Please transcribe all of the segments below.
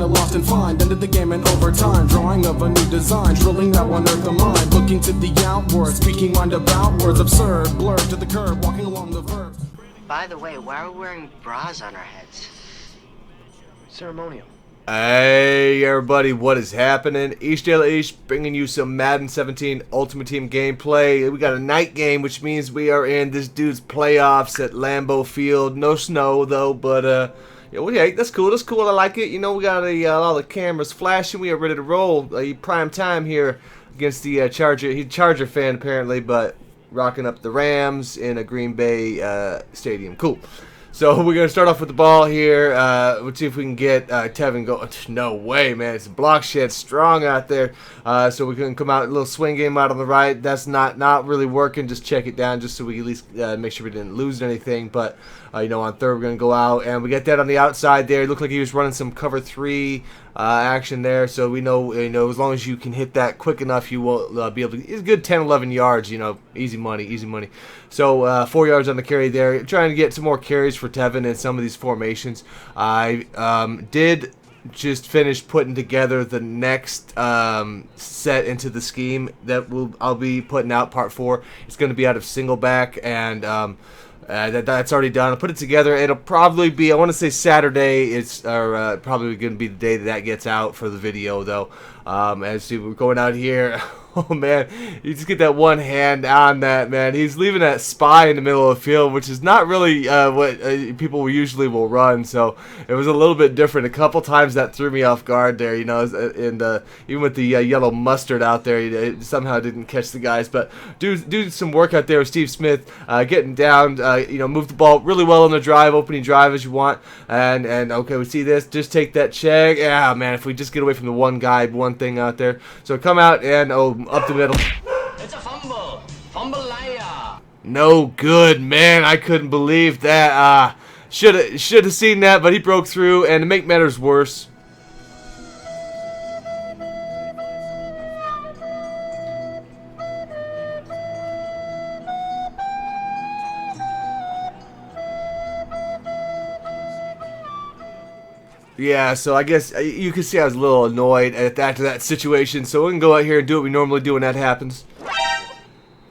lost and find. Ended the game in overtime, drawing of a new design, drilling that one earth of mine. Looking to the outward, speaking mind about words absurd, blurred to the curb, walking along the verb. By the way, why are we wearing bras on our heads? Ceremonial. Hey everybody, what is happening? Ish De La Ish bringing you some Madden 17 Ultimate Team gameplay. We got a night game, which means we are in this dude's playoffs at Lambeau Field. No snow though, but yeah, that's cool. That's cool. I like it. You know, we got a lot of cameras flashing. We are ready to roll. Prime time here against the Charger. He's a Charger fan apparently, but rocking up the Rams in a Green Bay stadium. Cool. So we're going to start off with the ball here. Let's see if we can get Tevin go. No way, man. It's a block shed strong out there. So we can come out, a little swing game out on the right. That's not really working. Just check it down just so we at least make sure we didn't lose anything. But, you know, on third we're going to go out. And we get that on the outside there. It looked like he was running some cover 3 action there. So we know, as long as you can hit that quick enough, you will be able to. It's good 10, 11 yards, you know. Easy money, easy money. So 4 yards on the carry there. Trying to get some more carries for Tevin in some of these formations. I did just finish putting together the next set into the scheme that I'll be putting out part 4. It's going to be out of single back, and that's already done. I'll put it together. It'll probably be, I want to say Saturday. It's probably going to be the day that gets out for the video, though. As we're going out here. Oh, man, you just get that one hand on that, man. He's leaving that spy in the middle of the field, which is not really what people usually will run. So it was a little bit different. A couple times that threw me off guard there, you know, and even with the yellow mustard out there, it somehow didn't catch the guys. But do some work out there with Steve Smith, getting down, move the ball really well on the drive, opening drive as you want. And okay, we see this. Just take that check. Yeah, man, if we just get away from the one guy, one thing out there. So come out and, up the middle. It's a fumble. Fumble liar. No good, man. I couldn't believe that. Should have seen that, but he broke through, and to make matters worse, yeah, so I guess you can see I was a little annoyed after that situation. So we can go out here and do what we normally do when that happens.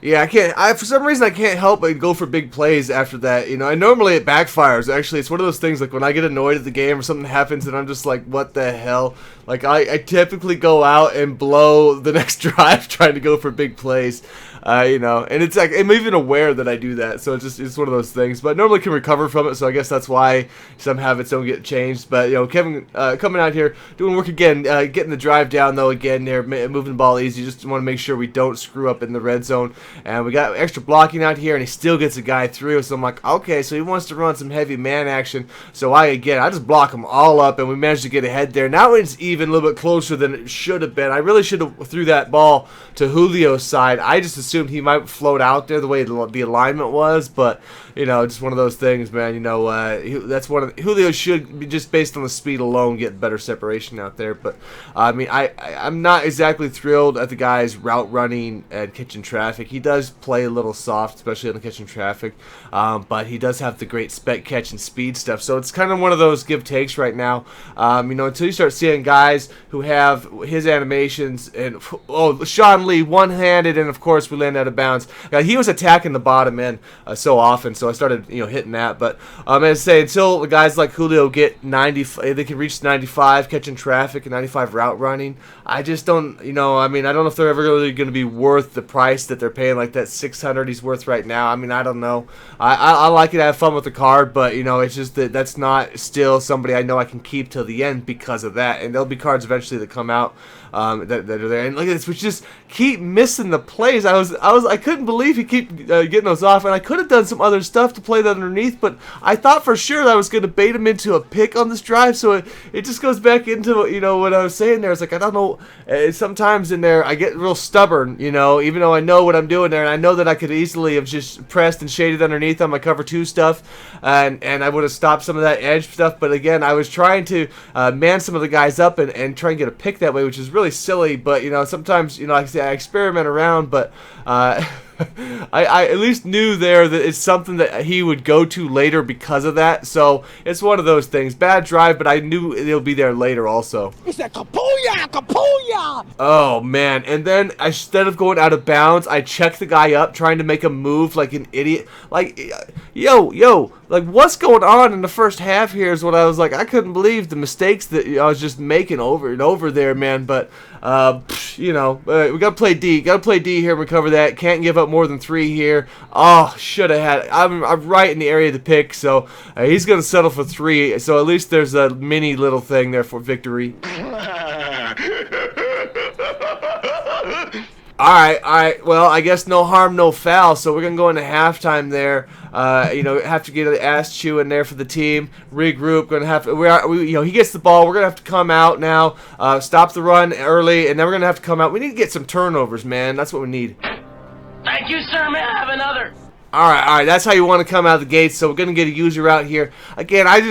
Yeah, for some reason I can't help but go for big plays after that. You know, and normally it backfires. Actually, it's one of those things like when I get annoyed at the game or something happens and I'm just like, what the hell? Like I typically go out and blow the next drive trying to go for big plays. And it's like I'm even aware that I do that, so it's one of those things. But normally can recover from it, so I guess that's why some habits don't get changed. But Kevin coming out here doing work again, getting the drive down though again there, moving the ball easy. Just want to make sure we don't screw up in the red zone. And we got extra blocking out here, and he still gets a guy through. So I'm like, okay, so he wants to run some heavy man action. So I just block them all up, and we managed to get ahead there. Now it's even a little bit closer than it should have been. I really should have threw that ball to Julio's side. I just assumed he might float out there the way the alignment was, but just one of those things, man. That's one of Julio should be, just based on the speed alone, get better separation out there. But I mean, I'm not exactly thrilled at the guy's route running and catching traffic. He does play a little soft, especially on the catching traffic, but he does have the great spec catch and speed stuff. So it's kind of one of those give takes right now. Until you start seeing guys who have his animations and Sean Lee one-handed, and of course we land out of bounds. He was attacking the bottom end so often, so I started hitting that. But as I say, until the guys like Julio get 90, they can reach 95 catching traffic and 95 route running. I just don't, I don't know if they're ever really going to be worth the price that they're paying, like that 600 he's worth right now. I mean, I don't know. I like it. I have fun with the card, but it's just that's not still somebody I know I can keep till the end because of that. And there'll be cards eventually that come out that are there. And look at this, we just keep missing the plays. I couldn't believe he keep getting those off, and I could have done some other stuff to play that underneath, but I thought for sure that I was going to bait him into a pick on this drive. So it just goes back into what I was saying there. It's like I don't know. Sometimes in there I get real stubborn, even though I know what I'm doing there, and I know that I could easily have just pressed and shaded underneath on my cover 2 stuff, and I would have stopped some of that edge stuff. But again, I was trying to man some of the guys up and try and get a pick that way, which is really silly. But sometimes like I say, I experiment around, but I at least knew there that it's something that he would go to later because of that. So it's one of those things. Bad drive, but I knew it'll be there later also. He said, Kapuya, Kapuya! Oh, man. And then instead of going out of bounds, I checked the guy up trying to make a move like an idiot. Like, yo, like, what's going on in the first half here is what I was like. I couldn't believe the mistakes that I was just making over and over there, man. But, you know, we got to play D. Got to play D here and recover that. Can't give up more than 3 here. Oh, should have had it. I'm right in the area of the pick, so he's going to settle for 3. So at least there's a mini little thing there for victory. Alright, well, I guess no harm, no foul, so we're going to go into halftime there. You know, have to get an ass chew in there for the team, regroup, going to have to, you know, he gets the ball, we're going to have to come out now, stop the run early, and then we're going to have to come out. We need to get some turnovers, man, that's what we need. Thank you, sir. May I have another? Alright, that's how you want to come out of the gates, so we're going to get a user out here. Again, I had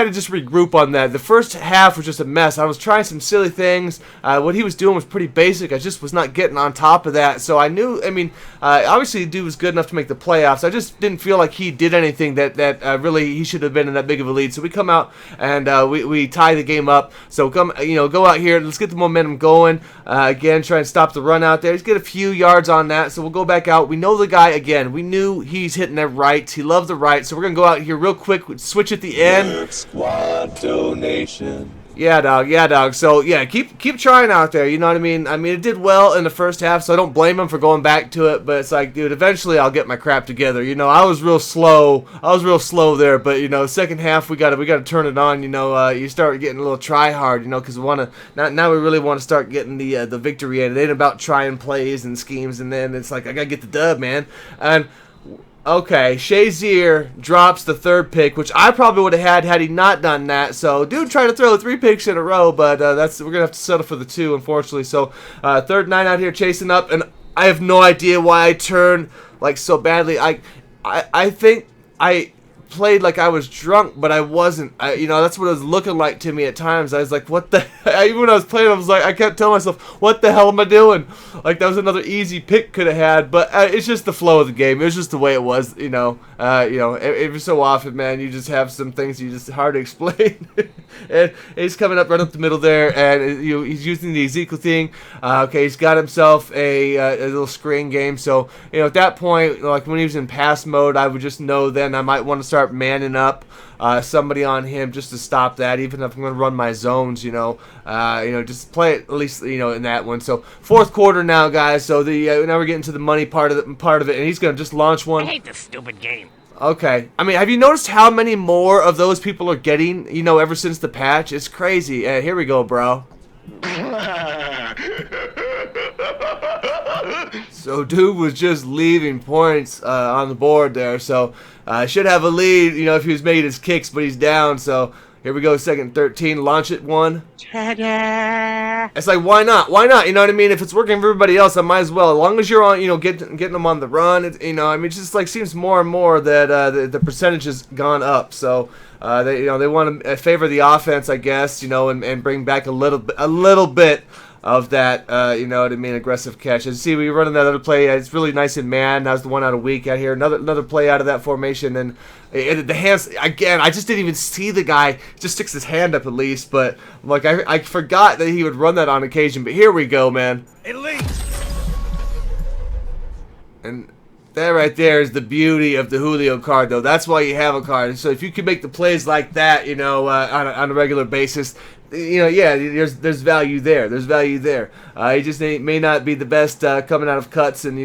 to just regroup on that. The first half was just a mess. I was trying some silly things. What he was doing was pretty basic. I just was not getting on top of that, so I knew, I mean, obviously the dude was good enough to make the playoffs. I just didn't feel like he did anything that really he should have been in that big of a lead. So we come out and we tie the game up. So come, you know, go out here. Let's get the momentum going. Again, try and stop the run out there. Let's get a few yards on that. So we'll go back out. We know the guy again. We knew he's hitting that right. He loved the right. So we're gonna go out here real quick. Switch at the end. Squad donation. Yeah, dog. So, yeah, keep trying out there, you know what I mean? I mean, it did well in the first half, so I don't blame him for going back to it, but it's like, dude, eventually I'll get my crap together. You know, I was real slow there, but, you know, second half, we gotta turn it on, you know, you start getting a little try hard, you know, because now we really want to start getting the victory, and it ain't about trying plays and schemes, and then it's like, I gotta get the dub, man. And okay, Shazier drops the 3rd pick, which I probably would have had he not done that. So, dude tried to throw 3 picks in a row, but we're gonna have to settle for the 2, unfortunately. So, 3rd and 9 out here chasing up, and I have no idea why I turned like so badly. I think I played like I was drunk, but I wasn't. You know, that's what it was looking like to me at times. I was like, what the even when I was playing, I was like, I kept telling myself, what the hell am I doing? Like, that was another easy pick could have had, but it's just the flow of the game. It was just the way it was, you know. Every so often, man, you just have some things you just hard to explain. And he's coming up right up the middle there, and he's using the Ezekiel thing. Okay, he's got himself a little screen game. So, you know, at that point, like when he was in pass mode, I would just know then I might want to start manning up somebody on him just to stop that. Even if I'm going to run my zones, you know, just play it at least, you know, in that one. So 4th quarter now, guys. So now we're getting to the money part of it, and he's going to just launch one. I hate this stupid game. Okay. I mean, have you noticed how many more of those people are getting, you know, ever since the patch? It's crazy. Here we go, bro. So, dude was just leaving points on the board there. So, should have a lead, you know, if he was making his kicks, but he's down. So, here we go, 2nd and 13. Launch it, 1. Ta-da! It's like, why not? Why not? You know what I mean? If it's working for everybody else, I might as well. As long as you're on, you know, getting them on the run. You know, I mean, it just like seems more and more that the percentage has gone up. So, they want to favor the offense, I guess, you know, and bring back a little bit of that, you know what I mean, aggressive catch. As you see, we running that other play. It's really nice in man. That was the one out of week out here. Another play out of that formation, and the hands again. I just didn't even see the guy. He just sticks his hand up at least, but like I forgot that he would run that on occasion. But here we go, man. Elite! And that right there is the beauty of the Julio card, though. That's why you have a card. So if you can make the plays like that, you know, on a regular basis, you know, yeah, there's value there. There's value there. He just may not be the best coming out of cuts and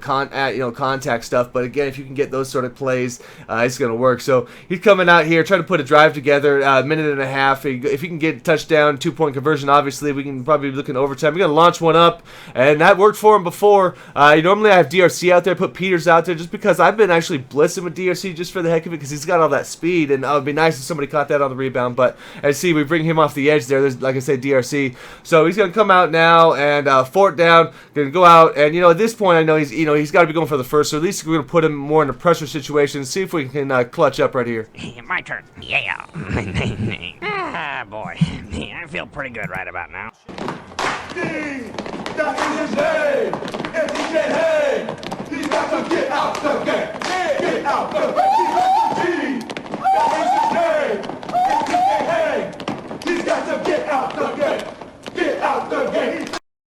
contact stuff. But again, if you can get those sort of plays, it's gonna work. So he's coming out here trying to put a drive together. Minute and a half. If he can get a touchdown, 2-point conversion, obviously we can probably be looking at overtime. We're gonna launch one up, and that worked for him before. Normally I have DRC out there, put Peters out there, just because I've been actually blitzing with DRC just for the heck of it, because he's got all that speed, and it would be nice if somebody caught that on the rebound. But as see, we bring him off the edge there. There's, like I said, DRC. So he's gonna come out now and 4th down. Gonna go out, and you know, at this point, I know he's got to be going for the first. So at least we're gonna put him more in a pressure situation. See if we can clutch up right here. My turn. Yeah. Ah, boy. I feel pretty good right about now. that is his name. If he said hey, he's got to get out the game. Get out the game.